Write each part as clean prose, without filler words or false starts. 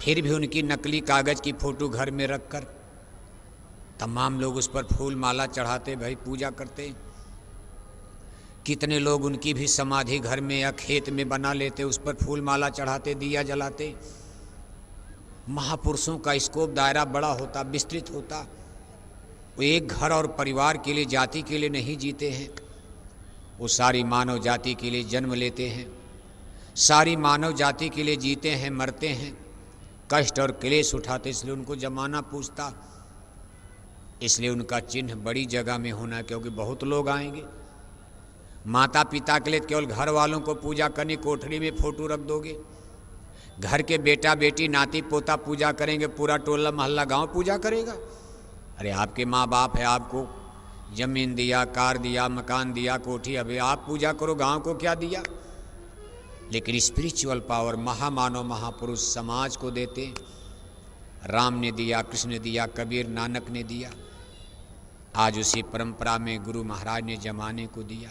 फिर भी उनकी नकली कागज़ की फ़ोटो घर में रखकर तमाम लोग उस पर फूल माला चढ़ाते, भाई पूजा करते। कितने लोग उनकी भी समाधि घर में या खेत में बना लेते, उस पर फूल माला चढ़ाते, दिया जलाते। महापुरुषों का स्कोप दायरा बड़ा होता, विस्तृत होता। वो एक घर और परिवार के लिए, जाति के लिए नहीं जीते हैं, वो सारी मानव जाति के लिए जन्म लेते हैं, सारी मानव जाति के लिए जीते हैं, मरते हैं, कष्ट और क्लेश उठाते। इसलिए उनको जमाना पूछता, इसलिए उनका चिन्ह बड़ी जगह में होना, क्योंकि बहुत लोग आएंगे। माता पिता के लिए केवल घर वालों को पूजा करनी, कोठरी में फ़ोटो रख दोगे। घर के बेटा बेटी नाती पोता पूजा करेंगे, पूरा टोला मोहल्ला गांव पूजा करेगा। अरे आपके माँ बाप है, आपको ज़मीन दिया, कार दिया, मकान दिया, कोठी, अभी आप पूजा करो, गांव को क्या दिया। लेकिन स्पिरिचुअल पावर महामानव महापुरुष समाज को देते। राम ने दिया, कृष्ण ने दिया, कबीर नानक ने दिया। आज उसी परंपरा में गुरु महाराज ने जमाने को दिया।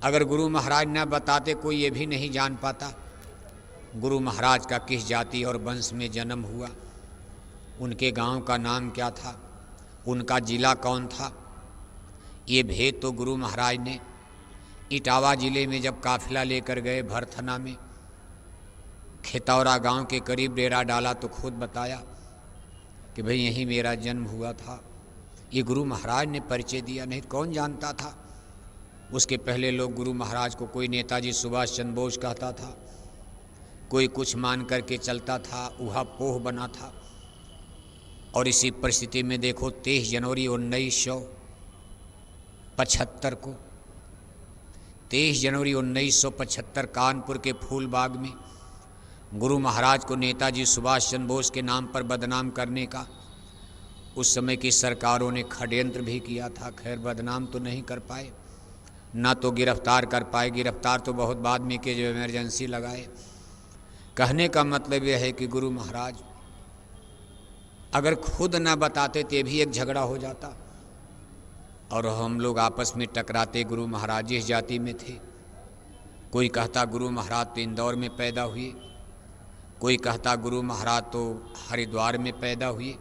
अगर गुरु महाराज न बताते कोई ये भी नहीं जान पाता गुरु महाराज का किस जाति और वंश में जन्म हुआ, उनके गांव का नाम क्या था, उनका जिला कौन था। ये भेद तो गुरु महाराज ने इटावा जिले में जब काफिला लेकर गए भरथना में, खेतौरा गांव के करीब डेरा डाला तो खुद बताया कि भाई यहीं मेरा जन्म हुआ था। ये गुरु महाराज ने परिचय दिया, नहीं कौन जानता था। उसके पहले लोग गुरु महाराज को कोई नेताजी सुभाष चंद्र बोस कहता था, कोई कुछ मान करके चलता था, उहा पोह बना था। और इसी परिस्थिति में देखो 23 जनवरी 1975 को, 23 जनवरी 1975 कानपुर के फूलबाग में गुरु महाराज को नेताजी सुभाष चंद्र बोस के नाम पर बदनाम करने का उस समय की सरकारों ने षड्यंत्र भी किया था। खैर बदनाम तो नहीं कर पाए, ना तो गिरफ्तार कर पाए, गिरफ्तार तो बहुत बाद में के, जो इमरजेंसी लगाए। कहने का मतलब यह है कि गुरु महाराज अगर खुद न बताते तो भी एक झगड़ा हो जाता और हम लोग आपस में टकराते। गुरु महाराज जिस जाति में थे, कोई कहता गुरु महाराज तो इंदौर में पैदा हुए, कोई कहता गुरु महाराज तो हरिद्वार में पैदा हुए,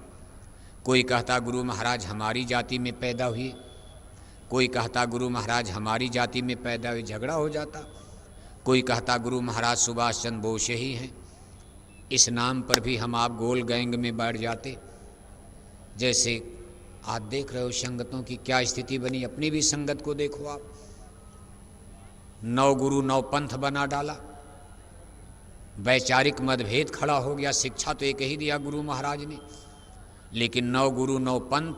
कोई कहता गुरु महाराज हमारी जाति में पैदा हुए, कोई कहता गुरु महाराज हमारी जाति में पैदा हुए, झगड़ा हो जाता। कोई कहता गुरु महाराज सुभाष चंद्र बोस ही हैं, इस नाम पर भी हम आप गोल गैंग में बैठ जाते। जैसे आज देख रहे हो संगतों की क्या स्थिति बनी, अपनी भी संगत को देखो आप। 9 गुरु 9 पंथ बना डाला, वैचारिक मतभेद खड़ा हो गया। शिक्षा तो एक ही दिया गुरु महाराज ने, लेकिन 9 गुरु 9 पंथ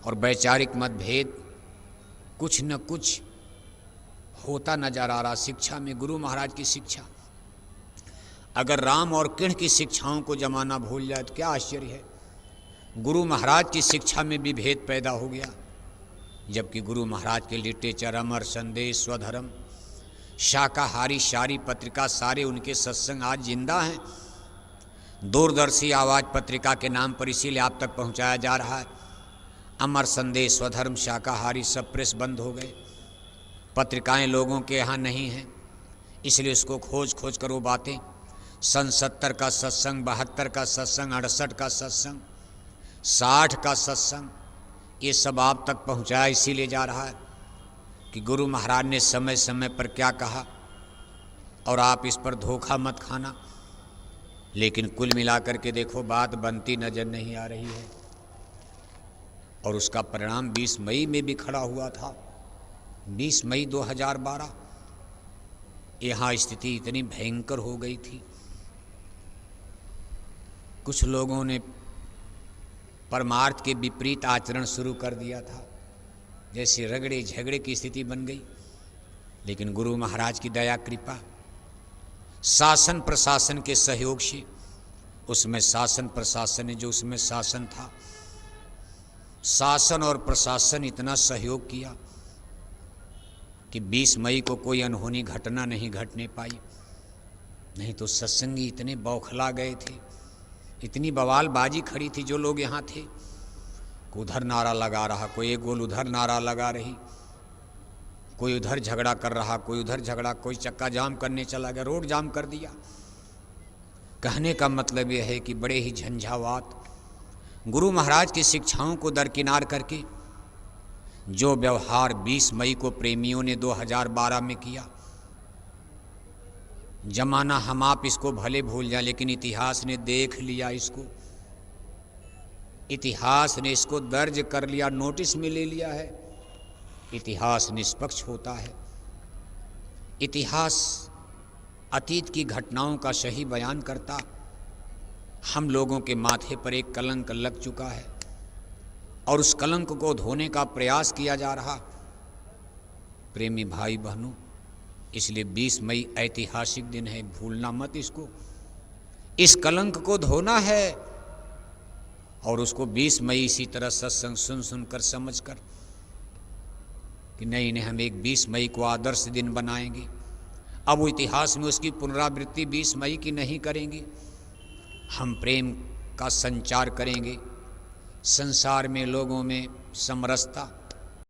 और वैचारिक मतभेद कुछ न कुछ होता नजर आ रहा। शिक्षा में गुरु महाराज की शिक्षा, अगर राम और कृष्ण की शिक्षाओं को जमाना भूल जाए तो क्या आश्चर्य है। गुरु महाराज की शिक्षा में भी भेद पैदा हो गया, जबकि गुरु महाराज के लिटरेचर, अमर संदेश, स्वधर्म, शाकाहारी शारी पत्रिका, सारे उनके सत्संग आज जिंदा हैं। दूरदर्शी आवाज़ पत्रिका के नाम पर इसीलिए आप तक पहुंचाया जा रहा है। अमर संदेश, स्वधर्म, शाकाहारी सब प्रेस बंद हो गए, पत्रिकाएं लोगों के यहाँ नहीं हैं, इसलिए उसको खोज खोज कर वो बातें, सन 70 का सत्संग, 72 का सत्संग, 68 का सत्संग, 60 का सत्संग, ये सब आप तक पहुँचाया इसीलिए जा रहा है कि गुरु महाराज ने समय समय पर क्या कहा और आप इस पर धोखा मत खाना। लेकिन कुल मिलाकर के देखो बात बनती नजर नहीं आ रही है और उसका परिणाम 20 मई में भी खड़ा हुआ था। 20 मई 2012 यहाँ स्थिति इतनी भयंकर हो गई थी, कुछ लोगों ने परमार्थ के विपरीत आचरण शुरू कर दिया था, जैसे रगड़े झगड़े की स्थिति बन गई। लेकिन गुरु महाराज की दया कृपा, शासन प्रशासन के सहयोग से, उसमें शासन प्रशासन ने जो उसमें शासन था, शासन और प्रशासन इतना सहयोग किया कि 20 मई को कोई अनहोनी घटना नहीं घटने पाई। नहीं तो सत्संगी इतने बौखला गए थे, इतनी बवालबाजी खड़ी थी। जो लोग यहाँ थे, कोई उधर नारा लगा रहा, कोई एक गोल उधर नारा लगा रही, कोई उधर झगड़ा कर रहा, कोई उधर झगड़ा, कोई चक्का जाम करने चला गया, रोड जाम कर दिया। कहने का मतलब यह है कि बड़े ही झंझावात गुरु महाराज की शिक्षाओं को दरकिनार करके जो व्यवहार 20 मई को प्रेमियों ने 2012 में किया, जमाना हम आप इसको भले भूल जाए, लेकिन इतिहास ने देख लिया, इसको इतिहास ने इसको दर्ज कर लिया, नोटिस में ले लिया है। इतिहास निष्पक्ष होता है। इतिहास अतीत की घटनाओं का सही बयान करता। हम लोगों के माथे पर एक कलंक लग चुका है और उस कलंक को धोने का प्रयास किया जा रहा। प्रेमी भाई बहनों, इसलिए 20 मई ऐतिहासिक दिन है, भूलना मत इसको। इस कलंक को धोना है और उसको 20 मई इसी तरह सत्संग सुन सुनकर समझ कर कि नहीं नहीं, हम एक 20 मई को आदर्श दिन बनाएंगे। अब वो इतिहास में उसकी पुनरावृत्ति 20 मई की नहीं करेंगे। हम प्रेम का संचार करेंगे, संसार में लोगों में समरसता,